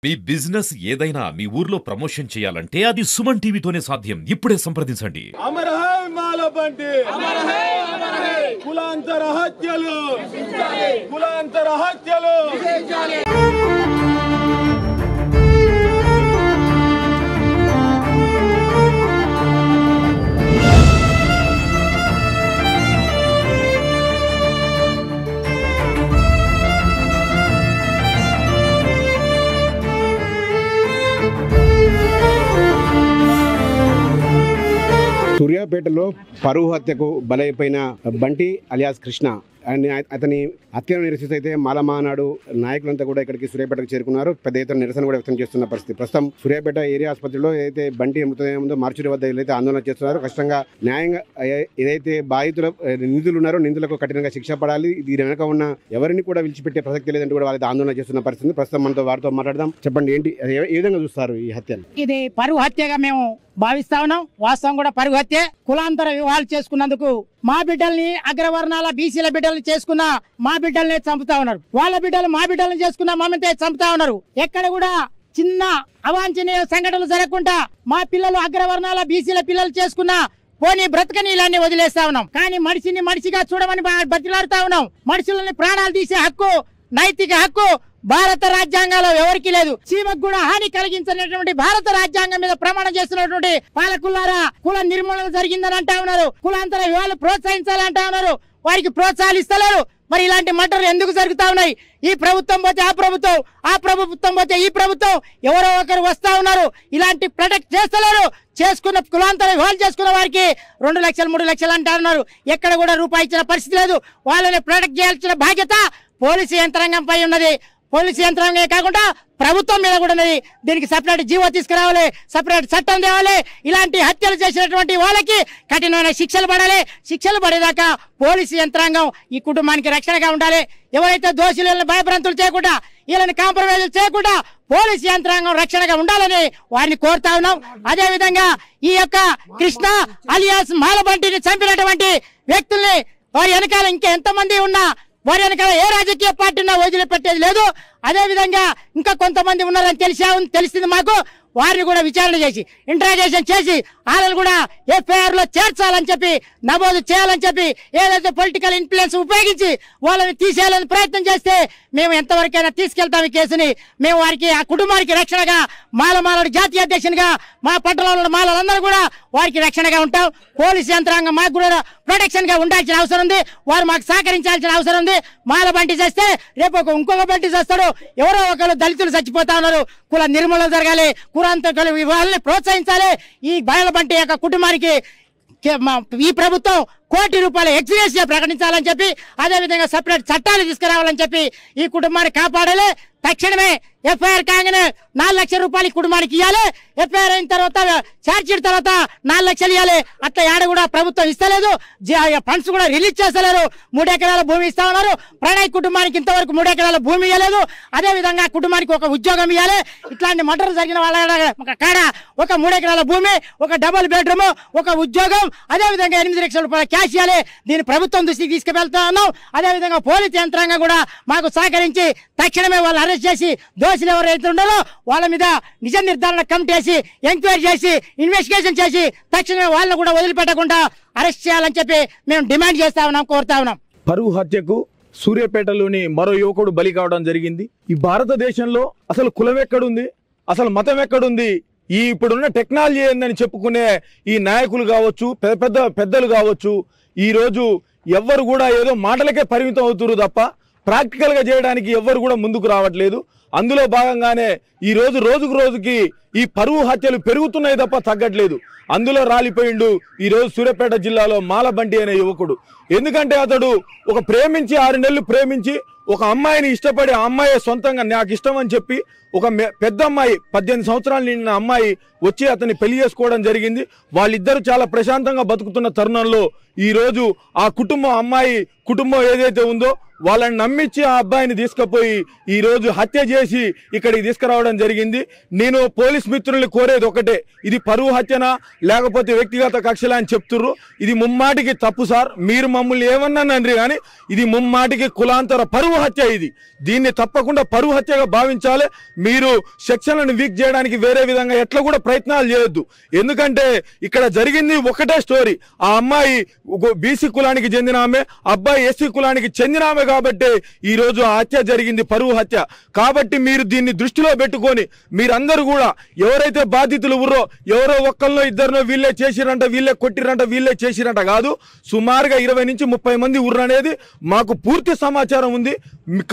మీ business ఏదైనా మీ ఊర్లో promotion చేయాలంటే అది సుమన్ టీవీతోనే సాధ్యం. ఇప్పుడే సంప్రదించండి. అమర్ హై మాలబండి, అమర్ హై, అమర్ హై. కులాంతర హత్యలు, కులాంతర హత్యలు. సూర్యాపేటలో పరువు హత్యకు బలైపోయిన బంటి అలియాస్ కృష్ణ అండ్ అతని హత్యను నిరసిస్తే మాలమానాడు నాయకులంతా కూడా ఇక్కడికి సూర్యాపేటకు చేరుకున్నారు. పెద్ద ఎత్తున నిరసన కూడా వ్యక్తం చేస్తున్న పరిస్థితి. ప్రస్తుతం సూర్యాపేట ఏరియా ఆసుపత్రిలో ఏదైతే బంటి మృతదేహం ఉందో మార్చురి వద్ద ఏదైతే ఆందోళన చేస్తున్నారు. ఖచ్చితంగా న్యాయంగా ఏదైతే బాధితుల నిందితులు ఉన్నారో నిందితులకు కఠినంగా శిక్ష పడాలి. దీని వెనక ఉన్న ఎవరిని కూడా విడిచిపెట్టే ప్రసక్తి లేదంటూ కూడా వాళ్ళైతే ఆందోళన చేస్తున్న పరిస్థితి. ప్రస్తుతం మనతో వారితో మాట్లాడదాం. చెప్పండి, ఏంటి ఏ విధంగా చూస్తారు ఈ హత్యను? ఇది పరువు హత్యగా మేము భావిస్తా ఉన్నాం. వాస్తవం కూడా పరువు హత్య. కులాంతర వివాహాలు చేసుకున్నందుకు మా బిడ్డల్ని అగ్రవర్ణాల బీసీల బిడ్డల్ని చేసుకున్న మా బిడ్డల్ని చంపుతా ఉన్నారు. వాళ్ళ బిడ్డలు మా బిడ్డల్ని చేసుకున్న మమ్మల్ని చంపుతా ఉన్నారు. ఎక్కడ కూడా చిన్న అవాంఛనీయ సంఘటనలు జరగకుండా మా పిల్లలు అగ్రవర్ణాల బీసీల పిల్లలు చేసుకున్న పోనీ బ్రతకనీళ్ళని వదిలేస్తా ఉన్నాం. కానీ మనిషిని మనిషిగా చూడమని బతిలాడుతా ఉన్నాం. మనుషులని ప్రాణాలు తీసే హక్కు, నైతిక హక్కు భారత రాజ్యాంగంలో ఎవరికి లేదు. చీమకు కూడా హాని కలిగించినటువంటి భారత రాజ్యాంగం మీద ప్రమాణం చేస్తున్నటువంటి పాలకులారా కుల నిర్మూలన జరిగిందని అంటా ఉన్నారు. కులాంతర వివాహాలు ప్రోత్సహించాలంటా ఉన్నారు. వారికి ప్రోత్సాహాలు ఇస్తలేరు. మరి ఇలాంటి మటర్లు ఎందుకు జరుగుతా ఉన్నాయి? ఈ ప్రభుత్వం పోతే ఆ ప్రభుత్వం, ఆ ప్రభుత్వం పోతే ఈ ప్రభుత్వం, ఎవరో ఒకరు వస్తా ఉన్నారు. ఇలాంటి ప్రొటెక్ట్ చేస్తలేరు. చేసుకున్న కులాంతర వివాహాలు చేసుకున్న వారికి 2 లక్షలు 3 లక్షలు అంటా ఉన్నారు. ఎక్కడ కూడా రూపాయి ఇచ్చిన పరిస్థితి లేదు. వాళ్ళని ప్రొటెక్ట్ చేయాల్సిన బాధ్యత పోలీసు యంత్రాంగంపై ఉన్నది. పోలీసు యంత్రాంగమే కాకుండా ప్రభుత్వం మీద కూడా ఉన్నది. దీనికి సపరేట్ జీవో తీసుకురావాలి, సపరేట్ చట్టం తేవాలి. ఇలాంటి హత్యలు చేసినటువంటి వాళ్ళకి కఠినమైన శిక్షలు పడాలి. శిక్షలు పడేదాకా పోలీసు యంత్రాంగం ఈ కుటుంబానికి రక్షణగా ఉండాలి. ఎవరైతే దోషులను భయభ్రాంతులు చేయకుండా, వీళ్ళని కాంప్రమైజ్ చేయకుండా పోలీసు యంత్రాంగం రక్షణగా ఉండాలని వారిని కోరుతా ఉన్నాం. అదే విధంగా ఈ యొక్క కృష్ణ అలియాస్ మాలబంటిని చంపినటువంటి వ్యక్తుల్ని వారి వెనకాల ఇంకా ఎంతమంది ఉన్నా వారి వెనకాల ఏ రాజకీయ పార్టీనా వదిలిపెట్టేది లేదు. అదే విధంగా ఇంకా కొంతమంది ఉన్నారని తెలిసింది మాకు. వారిని కూడా విచారణ చేసి ఇంట్రాగేషన్ చేసి వాళ్ళని కూడా ఎఫ్ఐఆర్ లో చేర్చాలని చెప్పి, నమోదు చేయాలని చెప్పి, ఏదైతే పొలిటికల్ ఇన్ఫ్లుయెన్స్ ఉపయోగించి వాళ్ళని తీసేయాలని ప్రయత్నం చేస్తే మేము ఎంతవరకైనా తీసుకెళ్తాం ఈ కేసుని. మేము వారికి ఆ కుటుంబానికి రక్షణగా మాలమాలడు జాతీయ అధ్యక్షునిగా మా పట్టణంలో మాలందరూ కూడా వారికి రక్షణగా ఉంటాం. పోలీసు యంత్రాంగం మాకు కూడా ప్రొటెక్షన్ గా ఉండాల్సిన అవసరం ఉంది. వారు మాకు సహకరించాల్సిన అవసరం ఉంది. మాల బంటి చేస్తే రేపు ఇంకొక బంటి చేస్తాడు. ఎవరో ఒకరు దళితులు చచ్చిపోతా ఉన్నారు. కుల నిర్మూలన జరగాలి. కులాంతర వివాహాలని ప్రోత్సహించాలి. ఈ బాల బంటి యొక్క కుటుంబానికి ఈ ప్రభుత్వం ₹1 కోటి ఎక్స్గ్రేషియా ప్రకటించాలని చెప్పి, అదే విధంగా సపరేట్ చట్టాలు తీసుకురావాలని చెప్పి ఈ కుటుంబాన్ని కాపాడాలి. తక్షణమే ఎఫ్ఐఆర్ కాగానే ₹4 లక్షల కుటుంబానికి ఇవ్వాలి. ఎఫ్ఐఆర్ అయిన తర్వాత ఛార్జ్షీట్ తర్వాత ₹4 లక్షలు ఇవ్వాలి. అట్లా ఏడ కూడా ప్రభుత్వం ఇస్తలేదు. ఫండ్స్ కూడా రిలీజ్ చేస్తలేరు. 3 ఎకరాల భూమి ఇస్తా ఉన్నారు. ప్రణయ్ కుటుంబానికి ఇంతవరకు 3 ఎకరాల భూమి ఇవ్వలేదు. అదే విధంగా కుటుంబానికి ఒక ఉద్యోగం ఇవ్వాలి. ఇట్లాంటి మటర్లు జరిగిన వాళ్ళ కాడ ఒక 3 ఎకరాల భూమి, ఒక డబుల్ బెడ్రూమ్, ఒక ఉద్యోగం, అదే విధంగా ₹8 లక్షల క్యాష్ ఇవ్వాలి. దీన్ని ప్రభుత్వం దృష్టికి తీసుకువెళ్తా ఉన్నాం. అదే విధంగా పోలీసు యంత్రాంగం కూడా మాకు సహకరించి తక్షణమే వాళ్ళు అరెస్ట్ చేసి దోషులు ఎవరైతే ఉన్నారో వాళ్ళ మీద నిజ నిర్ధారణ కమిటీ వేసి ఎంక్వైరీ చేసి ఇన్వెస్టిగేషన్ చేసి తక్షణమే వాళ్ళని కూడా వదిలిపెట్టకుండా అరెస్ట్ చేయాలని చెప్పి మేము డిమాండ్ చేస్తా ఉన్నాం, కోరుతా ఉన్నాం. పరువు హత్యకు సూర్యాపేటలోని మరో యువకుడు బలి కావడం జరిగింది. ఈ భారతదేశంలో అసలు కులం ఎక్కడుంది, అసలు మతం ఎక్కడుంది? ఈ ఇప్పుడున్న టెక్నాలజీ ఏందని చెప్పుకునే ఈ నాయకులు కావచ్చు, పెద్దలు కావచ్చు, ఈ రోజు ఎవ్వరు కూడా ఏదో మాటలకే పరిమితం అవుతున్నారు తప్ప ప్రాక్టికల్ గా చేయడానికి ఎవ్వరు కూడా ముందుకు రావట్లేదు. అందులో భాగంగానే ఈ రోజుకు రోజుకి ఈ పరువు హత్యలు పెరుగుతున్నాయి తప్ప తగ్గట్లేదు. అందులో రాలిపోయిండు ఈ రోజు సూర్యాపేట జిల్లాలో మాలబంటి అనే యువకుడు. ఎందుకంటే అతడు ఒక 6 నెలలు ప్రేమించి ఒక అమ్మాయిని ఇష్టపడి ఆ అమ్మాయి సొంతంగా నాకు ఇష్టం అని చెప్పి ఒక పెద్ద అమ్మాయి 18 సంవత్సరాలు నిండిన అమ్మాయి వచ్చి అతన్ని పెళ్లి చేసుకోవడం జరిగింది. వాళ్ళిద్దరు చాలా ప్రశాంతంగా బతుకుతున్న తరుణంలో ఈ రోజు ఆ అమ్మాయి కుటుంబం ఏదైతే ఉందో వాళ్ళని నమ్మించి ఆ అబ్బాయిని తీసుకుపోయి ఈ రోజు హత్య చేసి ఇక్కడికి తీసుకురావడం జరిగింది. నేను పోలీస్ పోలీస్ మిత్రుల్ని కోరేది ఒకటే, ఇది పరువు హత్యనా లేకపోతే వ్యక్తిగత కక్షలా అని చెప్తుర్రు. ఇది ముమ్మాటికి తప్పు సార్. మీరు మమ్మల్ని ఏమన్నానండ్రి కానీ ఇది ముమ్మాటికి కులాంతర పరువు హత్య. ఇది దీన్ని తప్పకుండా పరువు హత్యగా భావించాలి. మీరు సెక్షన్లను వీక్ చేయడానికి వేరే విధంగా ఎట్లా కూడా ప్రయత్నాలు చేయొద్దు. ఎందుకంటే ఇక్కడ జరిగింది ఒకటే స్టోరీ. ఆ అమ్మాయి బీసీ కులానికి చెందిన ఆమె, అబ్బాయి ఎస్సీ కులానికి చెందిన ఆమె కాబట్టి ఈ రోజు ఆ హత్య జరిగింది, పరువు హత్య. కాబట్టి మీరు దీన్ని దృష్టిలో పెట్టుకొని మీరందరూ కూడా ఎవరైతే బాధితులు ఉర్రో, ఎవరో ఒక్కరినో ఇద్దరినో వీళ్ళే చేసిరంట, వీళ్ళే కొట్టిరంట, వీళ్ళే చేసిరంట కాదు, సుమారుగా 20 నుంచి 30 మంది ఉర్రనేది మాకు పూర్తి సమాచారం ఉంది.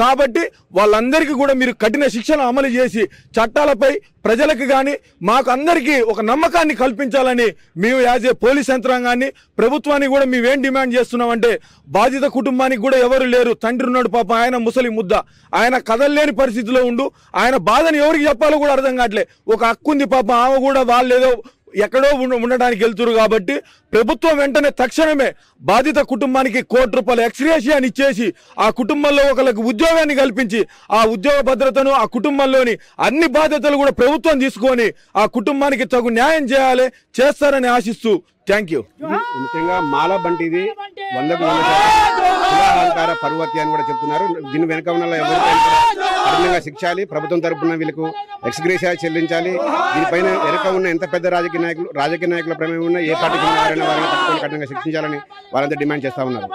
కాబట్టి వాళ్ళందరికీ కూడా మీరు కఠిన శిక్షను అమలు చేసి చట్టాలపై ప్రజలకు కానీ మాకు అందరికీ ఒక నమ్మకాన్ని కల్పించాలని మేము యాజ్ ఏ పోలీస్ యంత్రాంగాన్ని, ప్రభుత్వాన్ని కూడా మేమేం డిమాండ్ చేస్తున్నామంటే, బాధిత కుటుంబానికి కూడా ఎవరు లేరు. తండ్రి ఉన్నాడు పాప, ఆయన ముసలి ముద్ద, ఆయన కదలలేని పరిస్థితిలో ఉండు. ఆయన బాధని ఎవరికి చెప్పాలో కూడా అర్థం కావట్లే. ఒక హక్కుంది పాప, ఆమె కూడా వాళ్ళేదో ఎక్కడో ఉండడానికి వెళ్తున్నారు. కాబట్టి ప్రభుత్వం వెంటనే తక్షణమే బాధిత కుటుంబానికి ₹1 కోటి ఎక్స్గ్రేషియాని ఇచ్చేసి ఆ కుటుంబంలో ఒకరికి ఉద్యోగాన్ని కల్పించి ఆ ఉద్యోగ భద్రతను, ఆ కుటుంబంలోని అన్ని బాధ్యతలు కూడా ప్రభుత్వం తీసుకొని ఆ కుటుంబానికి తగు న్యాయం చేస్తారని ఆశిస్తూ థ్యాంక్ యూ. ముఖ్యంగా మాల బంటి ఇది 100కు 100% కులాహంకార పరువు హత్య అని కూడా చెప్తున్నారు. దీని వెనక ఉన్న ఎవరికైనా కఠినంగా శిక్షాలి, ప్రభుత్వం తరపున వీళ్ళకు ఎక్స్గ్రేషియా చెల్లించాలి. దీనిపైన వెనక ఉన్న ఎంత పెద్ద రాజకీయ నాయకుల ప్రమేయం ఉన్నా, ఏ పార్టీకి వారిని పట్టుకొని కఠినంగా శిక్షించాలని వారంతా డిమాండ్ చేస్తా ఉన్నారు.